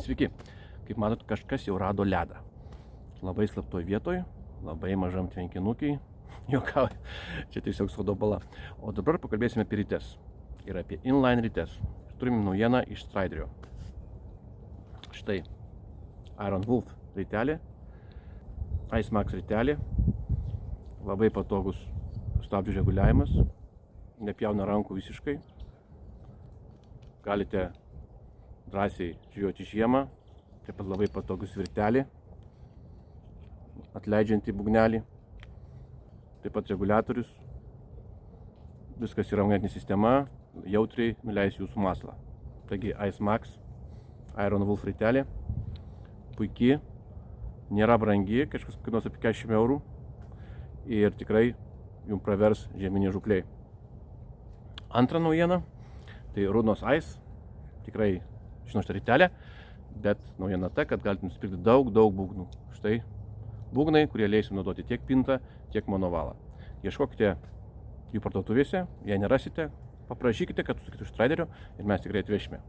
Sveiki, kaip matot, kažkas jau rado ledą. Labai slaptoj vietoj, labai mažam tvenkinukiai, juokauju, čia tiesiog sodo bala. O dabar pakalbėsime apie rites ir apie inline rites. Turime naujieną iš Striderio. Štai Iron Wolf ritelė, Ice Max ritelė, labai patogus stabdžių reguliavimas, nepjauna rankų visiškai. Galite drąsiai žvejoti žiemą, taip pat labai patogus virtelė, atleidžiantį būgnelį, taip pat reguliatorius. Viskas yra magnetinė sistema, jautriai nuleis jūsų maslą. Taigi Ice Max Iron Wolf ritelė, puikiai, nėra brangi, kažkas kainuos apie 40 eurų ir tikrai jums pravers žieminiai žūkliai. Antra naujiena, tai Runos Ice, tikrai žinau šitą ritelę, bet naujiena ta, kad galite nusipirkti daug būgnų. Štai būgnai, kurie leis jums naudoti tiek pintą, tiek monovalą. Ieškokite jų parduotuvėse, jei nerasite, paprašykite, kad užsakytų iš Striderio ir mes tikrai atvešime.